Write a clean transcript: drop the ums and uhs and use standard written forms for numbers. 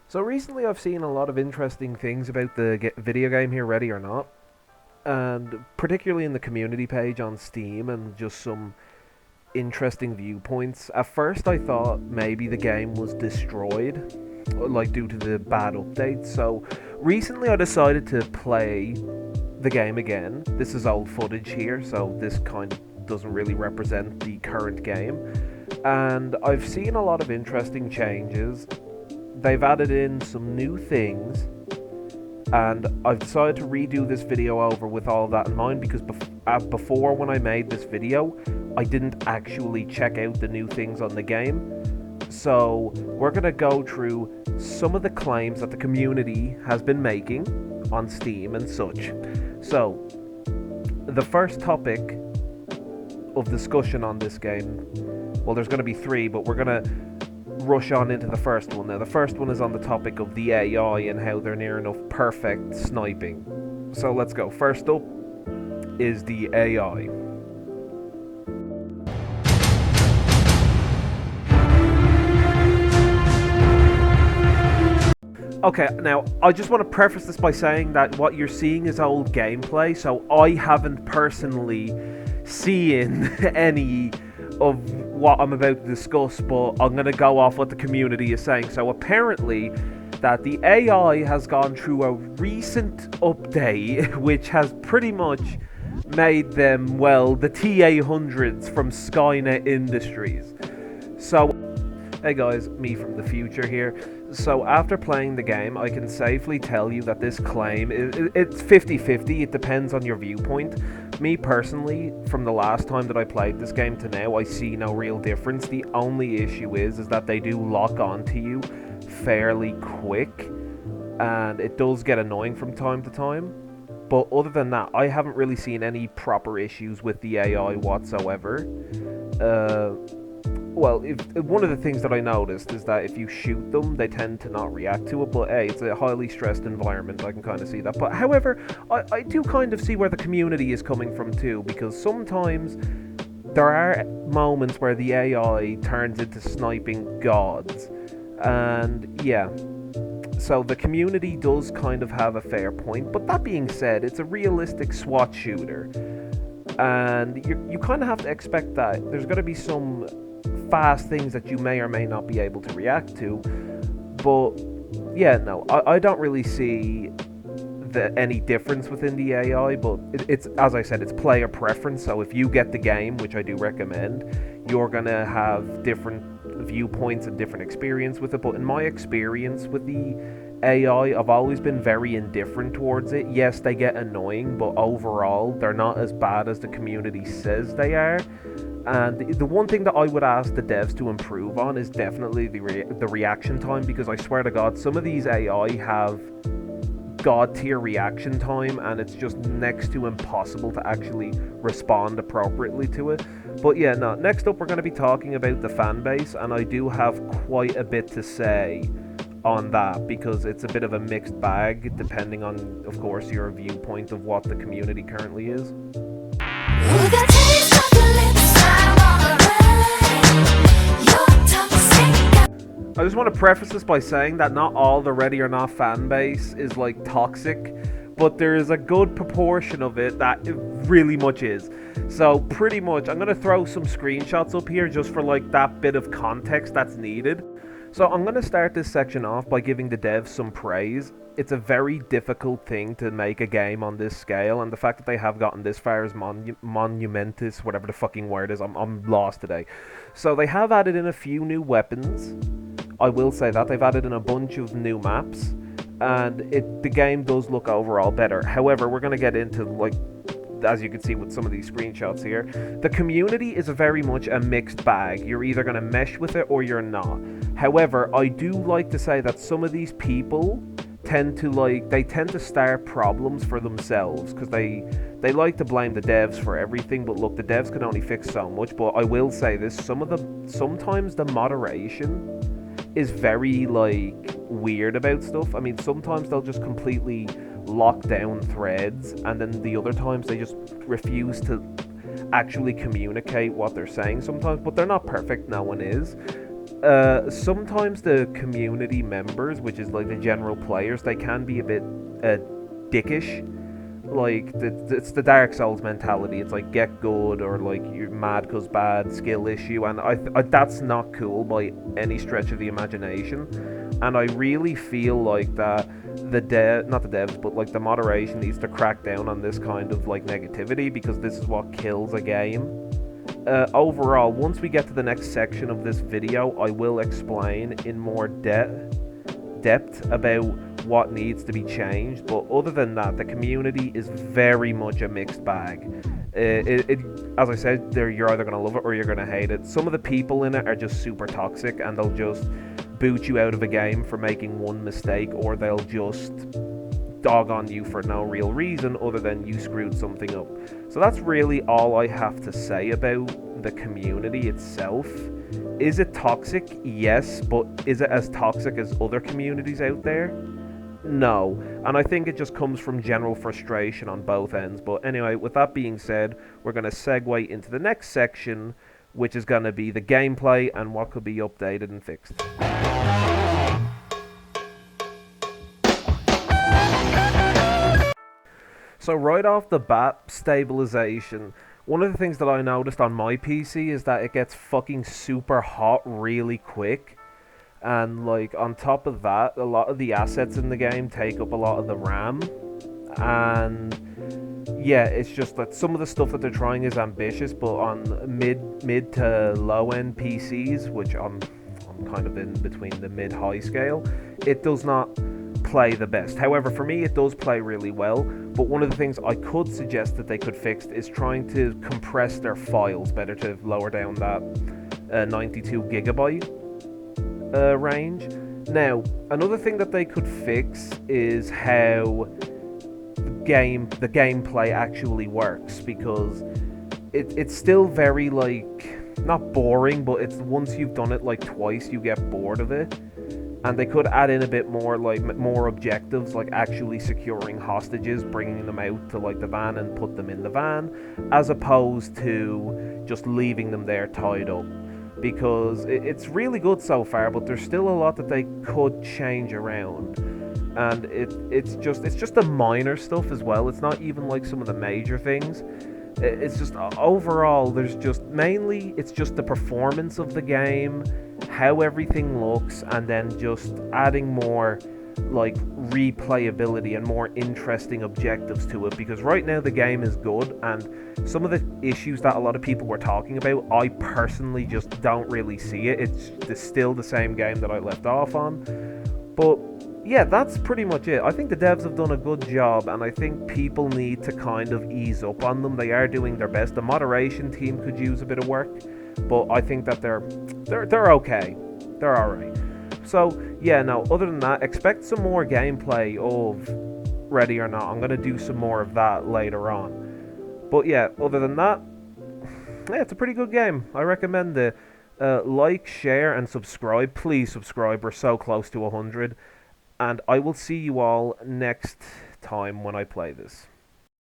So recently I've seen a lot of interesting things about the video game here, Ready or Not, and particularly in the community page on Steam and just some interesting viewpoints. At first I thought maybe the game was destroyed, like due to the bad updates. So recently I decided to play the game again. This is old footage here, so this kind of doesn't really represent the current game. And I've seen a lot of interesting changes. They've added in some new things, and I've decided to redo this video over with all of that in mind because before, when I made this video, I didn't actually check out the new things on the game. So we're going to go through some of the claims that the community has been making on Steam and such. So the first topic of discussion on this game, well, there's going to be three, but we're going to rush on into the first one. Now, the first one is on the topic of the AI and how they're near enough perfect sniping. So let's go. First up is the AI. Okay, now I just want to preface this by saying that what you're seeing is old gameplay, so I haven't personally seen any of what I'm about to discuss, but I'm going to go off what the community is saying. So apparently that the AI has gone through a recent update which has pretty much made them, well, the TA-100s from Skynet Industries. So, hey guys, me from the future here. So after playing the game, I can safely tell you that this claim, it's 50-50, it depends on your viewpoint. Me personally, from the last time that I played this game to now, I see no real difference. The only issue is that they do lock onto you fairly quick, and it does get annoying from time to time. But other than that, I haven't really seen any proper issues with the AI whatsoever. Well, if one of the things that I noticed is that if you shoot them, they tend to not react to it, but hey, it's a highly stressed environment, I can kind of see that. But however, I do kind of see where the community is coming from too, because sometimes there are moments where the AI turns into sniping gods, and yeah, so the community does kind of have a fair point. But that being said, it's a realistic SWAT shooter, and you kind of have to expect that there's going to be some fast things that you may or may not be able to react to. But yeah, no, I don't really see any difference within the AI, but it's, as I said, it's player preference. So if you get the game, which I do recommend, you're gonna have different viewpoints and different experience with it. But in my experience with the AI, I've always been very indifferent towards it. Yes, they get annoying, but overall they're not as bad as the community says they are. And the one thing that I would ask the devs to improve on is definitely the reaction time, because I swear to God, some of these AI have god tier reaction time, and it's just next to impossible to actually respond appropriately to it. But yeah, no, next up we're going to be talking about the fan base, and I do have quite a bit to say on that, because it's a bit of a mixed bag depending on, of course, your viewpoint of what the community currently is. I just want to preface this by saying that not all the Ready or Not fan base is like toxic, but there is a good proportion of it that it really much is. So pretty much, I'm going to throw some screenshots up here just for like that bit of context that's needed. So I'm going to start this section off by giving the devs some praise. It's a very difficult thing to make a game on this scale, and the fact that they have gotten this far is monumentous, whatever the fucking word is. I'm lost today. So they have added in a few new weapons. I will say that they've added in a bunch of new maps, and the game does look overall better. However, we're going to get into, like, as you can see with some of these screenshots here, the community is very much a mixed bag. You're either going to mesh with it or you're not. However, I do like to say that some of these people tend to start problems for themselves, because they like to blame the devs for everything. But look, the devs can only fix so much. But I will say this, sometimes the moderation is very like weird about stuff. I mean, sometimes they'll just completely lock down threads, and then the other times they just refuse to actually communicate what they're saying sometimes. But they're not perfect, no one is. Sometimes the community members, which is like the general players, they can be a bit dickish. Like it's the Dark Souls mentality. It's like get good or like you're mad cause bad skill issue, and that's not cool by any stretch of the imagination. And I really feel like that not the devs, but like the moderation needs to crack down on this kind of like negativity because this is what kills a game. Overall, once we get to the next section of this video, I will explain in more depth about what needs to be changed. But other than that, the community is very much a mixed bag. As I said, you're either going to love it or you're going to hate it. Some of the people in it are just super toxic, and they'll just boot you out of a game for making one mistake, or they'll just dog on you for no real reason other than you screwed something up. So that's really all I have to say about the community itself. Is it toxic? Yes, but is it as toxic as other communities out there? No, and I think it just comes from general frustration on both ends. But anyway, with that being said, we're going to segue into the next section, which is going to be the gameplay and what could be updated and fixed. So right off the bat, stabilization. One of the things that I noticed on my PC is that it gets fucking super hot really quick. And like on top of that, a lot of the assets in the game take up a lot of the RAM. And yeah, it's just that some of the stuff that they're trying is ambitious, but on mid to low end PCs, which I'm kind of in between the mid-high scale, it does not play the best. However, for me, it does play really well. But one of the things I could suggest that they could fix is trying to compress their files better to lower down that 92 gigabyte range. Now, another thing that they could fix is how the gameplay actually works, because it's still very like not boring, but it's once you've done it like twice, you get bored of it. And they could add in a bit more, like more objectives, like actually securing hostages, bringing them out to like the van and put them in the van, as opposed to just leaving them there tied up. Because it's really good so far, but there's still a lot that they could change around. And it's just the minor stuff as well. It's not even like some of the major things. It's just overall, there's just mainly it's just the performance of the game, how everything looks, and then just adding more like replayability and more interesting objectives to it. Because right now the game is good, and some of the issues that a lot of people were talking about, I personally just don't really see it. It's still the same game that I left off on. But yeah, that's pretty much it. I think the devs have done a good job, and I think people need to kind of ease up on them. They are doing their best. The moderation team could use a bit of work, but I think that they're okay. They're alright. So yeah, no, other than that, expect some more gameplay of Ready or Not. I'm gonna do some more of that later on. But yeah, other than that, yeah, it's a pretty good game. I recommend it. Like, share, and subscribe. Please subscribe. We're so close to 100. And I will see you all next time when I play this.